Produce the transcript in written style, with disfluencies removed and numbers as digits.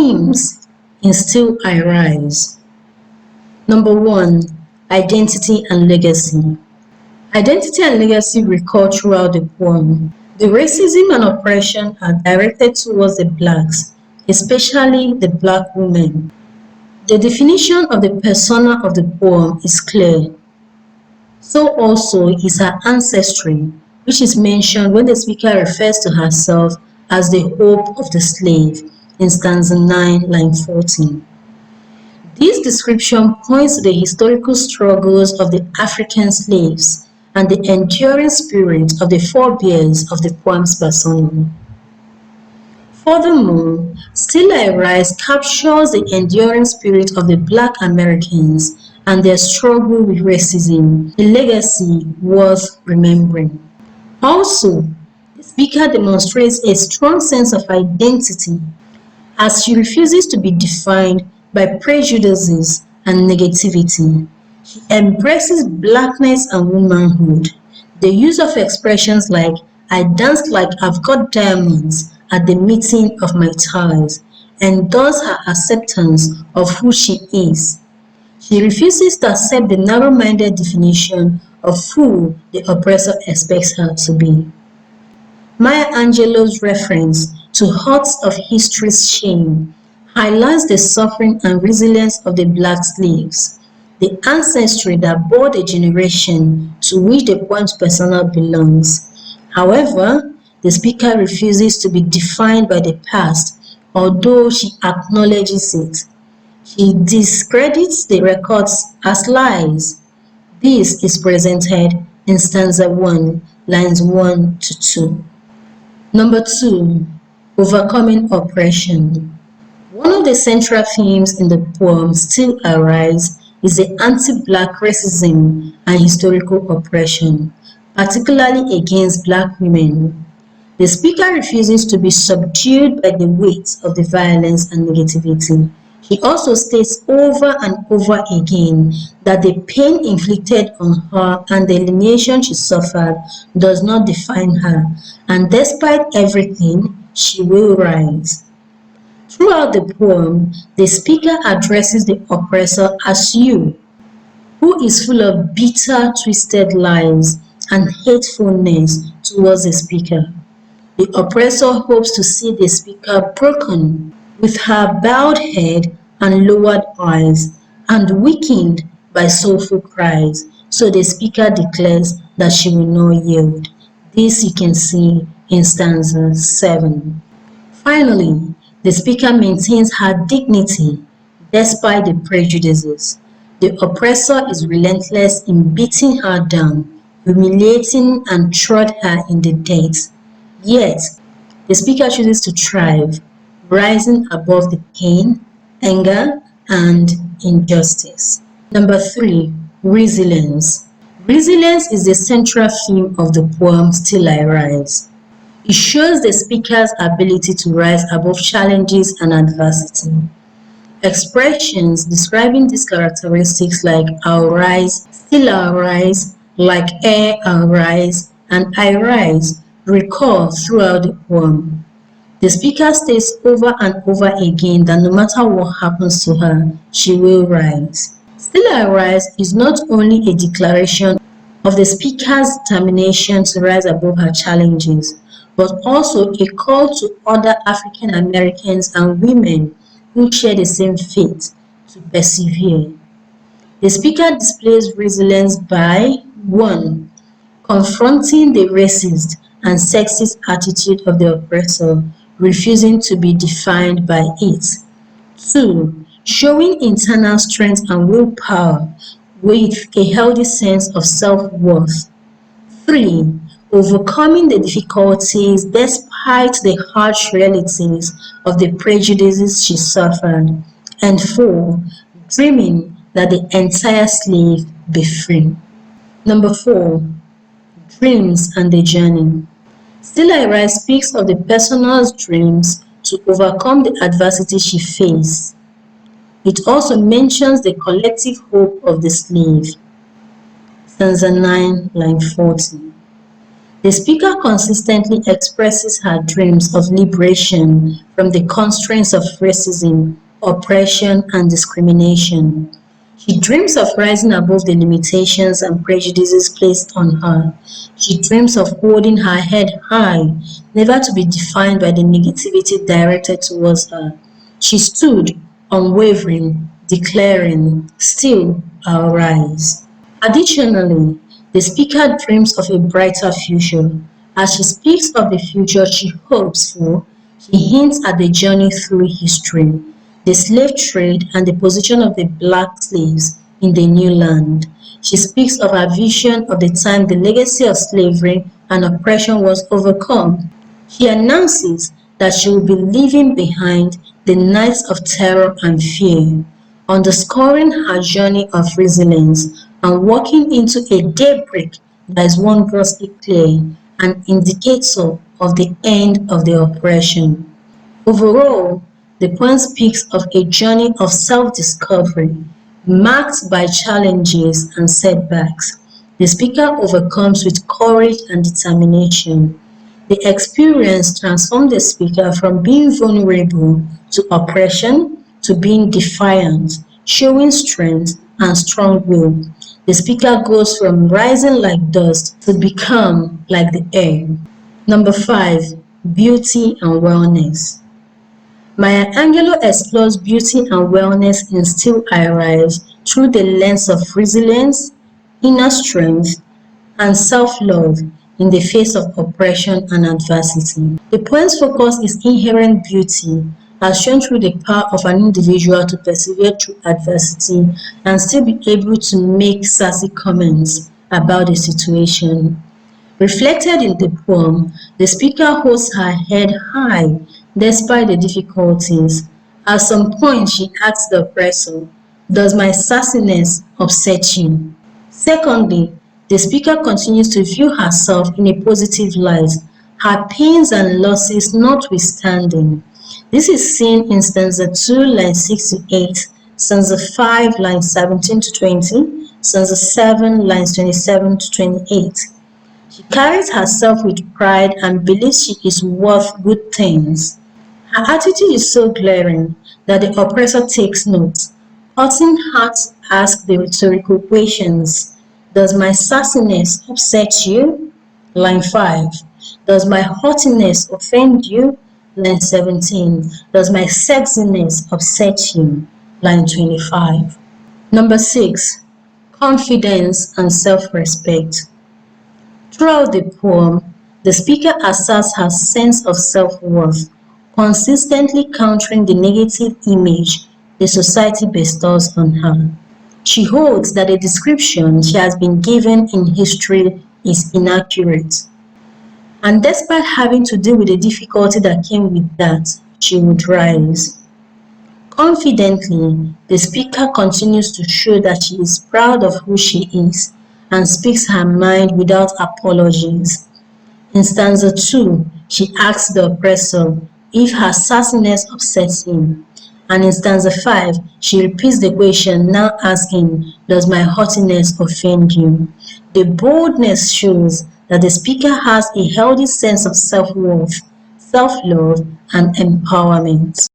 Themes in Still I Rise. Number 1. Identity and legacy. Identity and legacy recur throughout the poem. The racism and oppression are directed towards the blacks, especially the black women. The definition of the persona of the poem is clear. So also is her ancestry, which is mentioned when the speaker refers to herself as the hope of the slave in stanza 9, line 14. This description points to the historical struggles of the African slaves and the enduring spirit of the forebears of the poem's persona. Furthermore, Still I Rise captures the enduring spirit of the Black Americans and their struggle with racism, a legacy worth remembering. Also, the speaker demonstrates a strong sense of identity as she refuses to be defined by prejudices and negativity. She embraces blackness and womanhood. The use of expressions like, "I dance like I've got diamonds at the meeting of my ties," endorse her acceptance of who she is. She refuses to accept the narrow-minded definition of who the oppressor expects her to be. Maya Angelou's reference to Hearts of History's shame highlights the suffering and resilience of the black slaves, the ancestry that bore the generation to which the poem's persona belongs. However, the speaker refuses to be defined by the past, although she acknowledges it. She discredits the records as lies. This is presented in stanza 1, lines 1 to 2. Number 2. Overcoming oppression. One of the central themes in the poem Still I Rise is the anti-black racism and historical oppression, particularly against black women. The speaker refuses to be subdued by the weight of the violence and negativity. She also states over and over again that the pain inflicted on her and the alienation she suffered does not define her, and despite everything, she will rise. Throughout the poem, the speaker addresses the oppressor as you, who is full of bitter, twisted lies and hatefulness towards the speaker. The oppressor hopes to see the speaker broken, with her bowed head and lowered eyes, and weakened by soulful cries, so the speaker declares that she will not yield. This you can see in stanza 7. Finally, the speaker maintains her dignity despite the prejudices. The oppressor is relentless in beating her down, humiliating and trod her in the dirt. Yet, the speaker chooses to thrive, rising above the pain, anger, and injustice. Number 3. Resilience. Resilience is the central theme of the poem Still I Rise. It shows the speaker's ability to rise above challenges and adversity. Expressions describing these characteristics like "I'll rise," "Still I'll rise," "Like air I'll rise," and "I rise" recur throughout the poem. The speaker states over and over again that no matter what happens to her, she will rise. Still I Rise is not only a declaration of the speaker's determination to rise above her challenges, but also a call to other African Americans and women who share the same fate to persevere. The speaker displays resilience by 1. Confronting the racist and sexist attitude of the oppressor, refusing to be defined by it. 2. Showing internal strength and willpower with a healthy sense of self-worth. 3. Overcoming the difficulties despite the harsh realities of the prejudices she suffered. And 4. Dreaming that the entire slave be free. Number 4. Dreams and the journey. Still I Rise speaks of the person's dreams to overcome the adversity she faced. It also mentions the collective hope of the slave. Stanza 9, line 40. The speaker consistently expresses her dreams of liberation from the constraints of racism, oppression, and discrimination. She dreams of rising above the limitations and prejudices placed on her. She dreams of holding her head high, never to be defined by the negativity directed towards her. She stood, unwavering, declaring, "Still I'll rise." Additionally, the speaker dreams of a brighter future. As she speaks of the future she hopes for, she hints at the journey through history, the slave trade, and the position of the black slaves in the new land. She speaks of her vision of the time the legacy of slavery and oppression was overcome. She announces that she will be leaving behind the nights of terror and fear, underscoring her journey of resilience and walking into a daybreak that is wondrously clear, an indicator of the end of the oppression. Overall, the poem speaks of a journey of self-discovery marked by challenges and setbacks. The speaker overcomes with courage and determination. The experience transforms the speaker from being vulnerable to oppression to being defiant, showing strength and strong will. The speaker goes from rising like dust to become like the air. Number 5. Beauty and wellness. Maya Angelou explores beauty and wellness in Still I Rise through the lens of resilience, inner strength, and self-love in the face of oppression and adversity. The poem's focus is inherent beauty, as shown through the power of an individual to persevere through adversity and still be able to make sassy comments about the situation. Reflected in the poem, the speaker holds her head high despite the difficulties. At some point, she asks the oppressor, "Does my sassiness upset you?" Secondly, the speaker continues to view herself in a positive light, her pains and losses notwithstanding. This is seen in stanza 2, lines 6 to 8, stanza 5, lines 17 to 20, stanza 7, lines 27 to 28. She carries herself with pride and believes she is worth good things. Her attitude is so glaring that the oppressor takes note, causing her to ask the rhetorical questions. Does my sassiness upset you? Line 5. Does my haughtiness offend you? Line 17. Does my sexiness upset you? Line 25. Number 6. Confidence and self-respect. Throughout the poem, the speaker asserts her sense of self-worth, consistently countering the negative image the society bestows on her. She holds that the description she has been given in history is inaccurate, and despite having to deal with the difficulty that came with that, she would rise. Confidently, the speaker continues to show that she is proud of who she is and speaks her mind without apologies. In stanza 2, she asks the oppressor if her sassiness upsets him. And in stanza 5, she repeats the question, now asking, "Does my haughtiness offend you?" The boldness shows that the speaker has a healthy sense of self-worth, self-love, and empowerment.